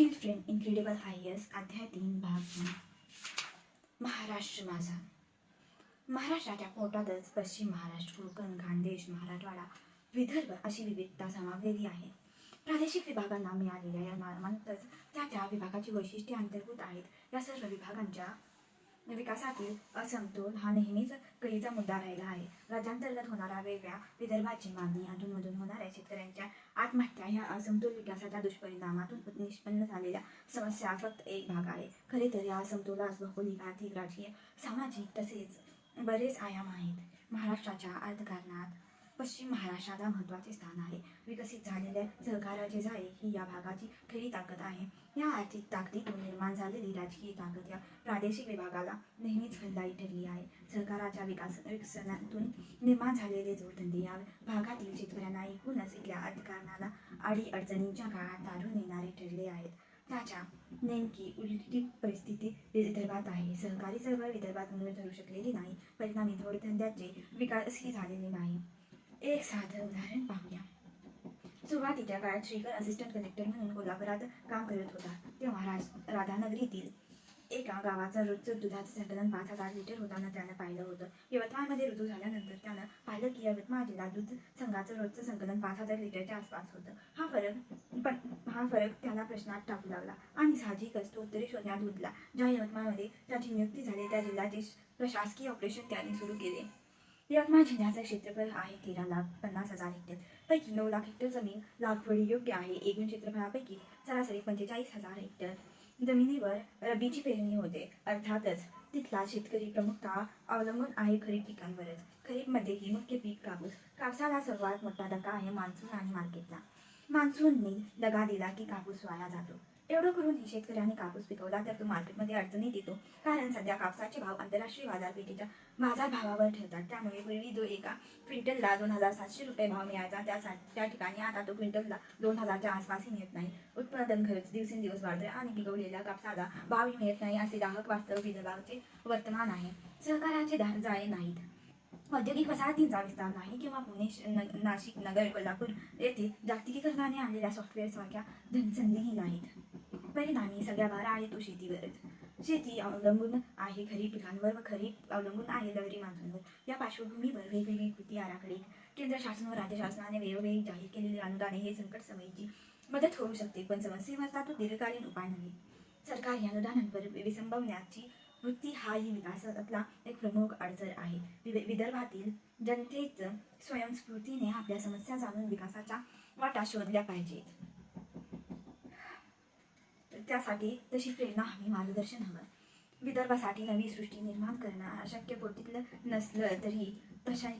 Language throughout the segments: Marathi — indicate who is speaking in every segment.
Speaker 1: स्टील फ्रेम इनक्रेडिबल हायर्स अध्याय 3 भाग 3. महाराष्ट्र माझा. महाराष्ट्राच्या पोटातच पश्चिम महाराष्ट्र, कोकण, खानदेश, मराठवाडा, विदर्भ अशी विविधता समावलेली आहे. प्रादेशिक विभागांना मिळालेल्या या नामांतच त्या त्या विभागाची वैशिष्ट्ये अंतर्भूत आहेत. या सर्व विभागांच्या विकासातील असमतोल हा नेहमीच कळीचा मुद्दा राहिला आहे. राज्यांतर्गत होणारा वेगळ्या विदर्भाची मागणी, अधूनमधून होणाऱ्या शेतकऱ्यांच्या आत्महत्या ह्या असमतोल विकासाच्या दुष्परिणामातून निष्पन्न झालेल्या समस्या फक्त एक भाग आहे. खरे तर या असमतोलास भौगोलिक, आर्थिक, राजकीय, सामाजिक तसेच बरेच आयाम आहेत. महाराष्ट्राच्या अर्थकारणात पश्चिम महाराष्ट्राला महत्त्वाचे स्थान आहे. विकसित झालेल्या सहकाराचे जाळे ही या भागाची खरी ताकद आहे. या आर्थिक ताकदीतून निर्माण झालेली राजकीय ताकद या प्रादेशिक विभागाला नेहमीच फलदायी ठरली आहे. सहकाराच्या विकसनातून निर्माण झालेले जोडधंदे या भागातील शेतकऱ्यांना एकूणच इथल्या अर्थकारणाला अडीअडचणींच्या काळात तारून नेणारे ठरले आहेत. त्याच्या नेमकी उलटी परिस्थिती विदर्भात आहे. सहकारी चळवळ विदर्भात मूळ धरू शकलेली नाही. परिणामी जोडधंद्याचे विकासही झालेले नाही. एक साधं उदाहरण पाहूया. सुरुवातीच्या काळात श्रीकर असिस्टंट कलेक्टर म्हणून कोल्हापुरात काम करत होता. तेव्हा राधानगरीतील एका गावाचं रोजचं दुधाचं संकलन 5,000 लिटर होताना त्यानं पाहिलं होतं. यवतमाळमध्ये रुजू झाल्यानंतर त्यानं पाहिलं की यवतमाळ जिल्हा दूध संघाचं रोजचं संकलन 5,000 लिटरच्या आसपास होतं. हा फरक त्याला प्रश्नात टाकू लागला आणि साहजिकच तो उत्तरे शोधण्यात गुंतला. ज्या यवतमाळमध्ये त्याची नियुक्ती झाली त्या जिल्ह्याचे प्रशासकीय ऑपरेशन त्यांनी सुरू केले. यवतमाळ जिल्ह्याचं क्षेत्रफळ आहे 13,50,000 हेक्टर. पैकी 9 लाख हेक्टर जमीन लागवडी योग्य आहे. एकूण क्षेत्रफळापैकी सरासरी 45,000 हेक्टर जमिनीवर रब्बीची पेरणी होते. अर्थातच तिथला शेतकरी प्रमुखतः अवलंबून आहे खरीप पिकांवरच. खरीपमध्येही मुख्य पीक कापूस. कापसाला सर्वात मोठा धक्का आहे मान्सून आणि मार्केटचा. मान्सूनने दगा दिला की कापूस वाया जातो. एवढं करूनही शेतकऱ्यांनी कापूस पिकवला तर तो मार्केटमध्ये अडचणीत येतो. कारण सध्या कापसाचे भाव आंतरराष्ट्रीय बाजारपेठेच्या बाजारभावावर ठरतात. त्यामुळे पूर्वी जो एका क्विंटलला 2,700 रुपये भाव मिळायचा त्या ठिकाणी आता तो क्विंटलला 2,000च्या आसपासही मिळत नाही. उत्पादन खर्च दिवसेंदिवस वाढतोय आणि पिकवलेल्या कापसाला भावही मिळत नाही असे दाहक वास्तव विदर्भाचे वर्तमान आहे. सहकाराचे जाळे नाहीत. औद्योगिक वसाहतींचा विस्तार नाही किंवा पुणे, नाशिक, नगर, कोल्हापूर येथे जागतिकीकरणाने आणलेल्या सॉफ्टवेअरसारख्या धनसंधीही नाहीत. परिणामी सगळा भार आहे तो शेतीवरच. शेती अवलंबून आहे खरीप पिकांवर व खरीप अवलंबून आहे लहरी मान्सूनवर. या पार्श्वभूमीवर वेगवेगळी कृती आराखडे, केंद्र शासन व राज्य शासनाने वेळोवेळी जाहीर केलेली अनुदाने हे संकट समयीची मदत होऊ शकते, पण समस्येवरचा तो दीर्घकालीन उपाय नव्हे. सरकारी अनुदानांवर विसंबवण्याची वृत्ती हा ही विकासातला एक प्रमुख अडचण आहे. विदर्भातील जनतेच स्वयंस्फूर्तीने आपल्या समस्या जाणून विकासाच्या वाटा शोधल्या पाहिजेत. त्यासाठी तशी प्रेरणा हवी, मार्गदर्शन हवं. विदर्भासाठी नवी सृष्टी निर्माण करणं अशक्य कोटीतलं नसलं तरी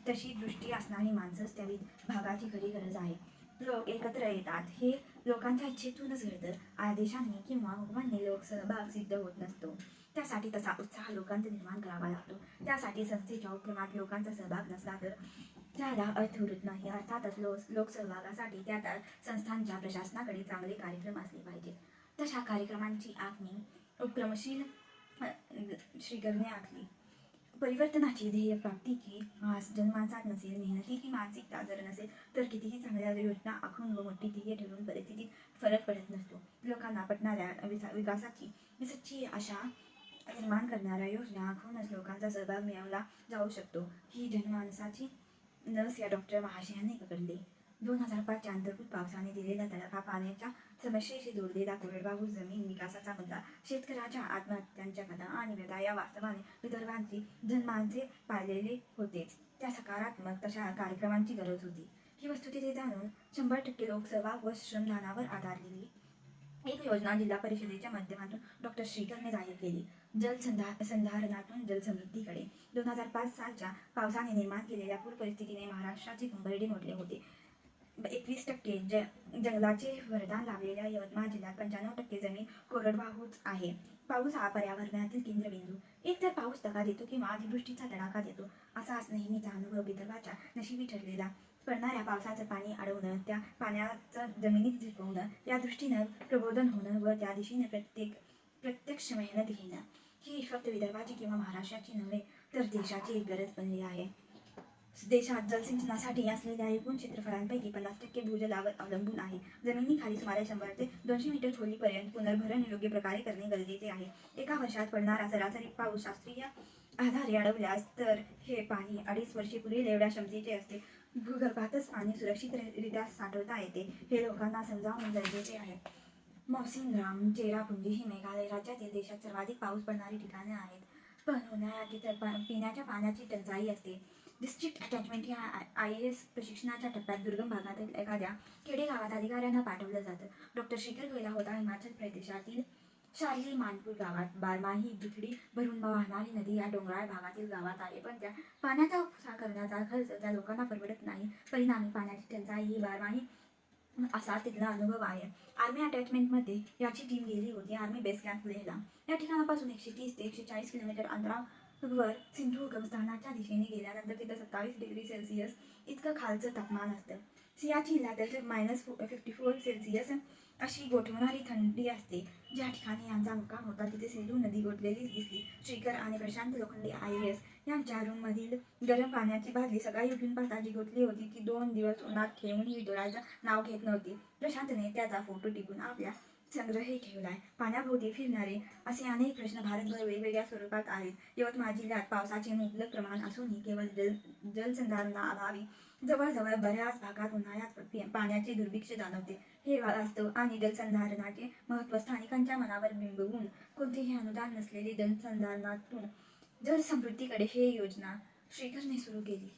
Speaker 1: तशी दृष्टी असणारी माणसंच त्या भागाची खरी गरज आहे. लोक एकत्र येतात हे लोकांच्या इच्छेतूनच घडतं. आदेशांनी किंवा हुकमांनी लोकसहभाग सिद्ध होत नसतो. त्यासाठी तसा उत्साह लोकांत निर्माण करावा लागतो. त्यासाठी संस्थेच्या उपक्रमात लोकांचा सहभाग नसला तर त्याला अर्थ उरत नाही. अर्थातच लोकसहभागासाठी त्या संस्थांच्या प्रशासनाकडे चांगले कार्यक्रम असले पाहिजेत. तशा कार्यक्रमांची आखणी उपक्रमशील श्रीकरने आखली. परिवर्तनाची ध्येय प्राप्तीची आस जनमानसात नसेल, मेहनतीची मानसिकता जर नसेल तर कितीही चांगल्या योजना आखून व मोठी ध्येय ठरवून परिस्थितीत फरक पडत नसतो. लोकांना पटणाऱ्या विकासाची सच्ची आशा निर्माण करणाऱ्या योजना आखूनच लोकांचा सहभाग मिळवला जाऊ शकतो. ही जनमानसाची नस या डॉक्टर महाशयांनी पकडली. 2005च्या अंतर्गत पावसाने दिलेला तडाखा, पाण्याच्या समस्येशी जोडलेला कोरडवाहू जमीन विकासाचा मुद्दा, शेतकऱ्याच्या आत्महत्यांच्या कथा आणि व्यथा या वास्तवाने विदर्भाची जनमानसे पाळलेले होतेच. त्या सकारात्मक तशा कार्यक्रमांची गरज होती. ही वस्तुस्थिती जाणून 100% लोकसहभाग व श्रमदानावर आधारलेली एक योजना जिल्हा परिषदेच्या माध्यमातून डॉक्टर श्रीकरने जाहीर केली. जलसंधारणातून जलसमृद्धीकडे. 2005 सालच्या पावसाने निर्माण केलेल्या पूर परिस्थितीने महाराष्ट्राचे कंबरडे मोडले होते. 21% जंगलाचे वरदान लाभलेल्या यवतमाळ जिल्ह्यात 95% जमीन कोरडवाहूच आहे. पाऊस हा पर्यावरणातील केंद्रबिंदू. एक तर पाऊस दगा देतो किंवा अतिवृष्टीचा तडाखा देतो. असाच नेहमीचा अनुभव विदर्भाच्या नशिबी ठरलेला. पडणाऱ्या पावसाचं पाणी अडवणं, त्या पाण्याचं जमिनीत झिरपवणं, या दृष्टीनं प्रबोधन होणं व त्या दिशेने प्रत्यक्ष मेहनत घेणं ही फक्त विदर्भाची किंवा महाराष्ट्राची नव्हे तर देशाची एक गरज बनली आहे. देशात जलसिंचनासाठी असलेल्या एकूण क्षेत्रफळांपैकी 50% भूजलावर अवलंबून आहे. जमिनीखाली सुमारे 100 ते 200 मीटर खोलीपर्यंत पुनर्भरण योग्य प्रकारे करणे गरजेचे आहे. एका वर्षात पडणारा सरासरी पाऊस शास्त्रीय आधारे अडवल्यास तर हे पाणी 2.5 वर्षे पुरेल एवढ्या क्षमतेचे असते. भूगर्भातच पाणी सुरक्षितरित्या साठवता येते हे लोकांना समजावणे गरजेचे आहे. मौसिनराम, चेरापुंजी ही मेघालय राज्यातील देशात सर्वाधिक पाऊस पडणारी ठिकाणे आहेत. पण उन्हाळ्यात इतर पिण्याच्या पाण्याची टंचाई असते. डिस्ट्रिक्ट अटॅचमेंट या IAS प्रशिक्षणाच्या टप्प्यात दुर्गम भागातील एखाद्या खेडेगावात अधिकाऱ्यांना पाठवलं जातं. डॉ. शेखर गेला होता हिमाचल प्रदेशातील शारली मानपूर गावात. बारमाही दुथडी भरून वाहणारी नदी या डोंगराळ भागातील गावात आहे, पण त्या पाण्याचा उपसा करण्याचा खर्च त्या लोकांना परवडत नाही. परिणामी पाण्याची टंचाई ही बारमाही असा तिथला अनुभव आहे. आर्मी अटॅचमेंटमध्ये याची टीम गेली होती. आर्मी बेस कॅम्प लेहला या ठिकाणापासून 130 ते 140 किलोमीटर अंतरावर सिंधू उगमस्थानाच्या दिशेने गेल्यानंतर तिथं 27 डिग्री सेल्सिअस इतकं खालचं तापमान असतं. सियाचीनला तर -54 अशी गोठवणारी थंडी असते. ज्या ठिकाणी यांचा मुक्काम होता तिथे सिंधू नदी गोठलेलीच दिसली. श्रीकर आणि प्रशांत लोखंडे IAS यांच्या रूममधील गरम पाण्याची बादली सकाळी उठून पाहता जी गोठली होती ती 2 दिवस उन्हात ठेवूनही डोळ्याचं नाव घेत नव्हती. प्रशांतने त्याचा फोटो टिपून आपल्या संग्रही ठेवलाय. पाण्याभोवती फिरणारे असे अनेक प्रश्न भारतभर वेगवेगळ्या स्वरूपात आहेत. यवतमाळ जिल्ह्यात पावसाचे मुबलक प्रमाण असूनही केवळ जलसंधारणाअभावी जवळजवळ बऱ्याच भागात उन्हाळ्यात पाण्याचे दुर्भिक्ष जाणवते. हे वास्तव आणि जलसंधारणाचे महत्त्व स्थानिकांच्या मनावर बिंबवून कोणतेही अनुदान नसलेले जलसंधारणातून जलसमृद्धीकडे हे योजना शेखरने सुरू केली.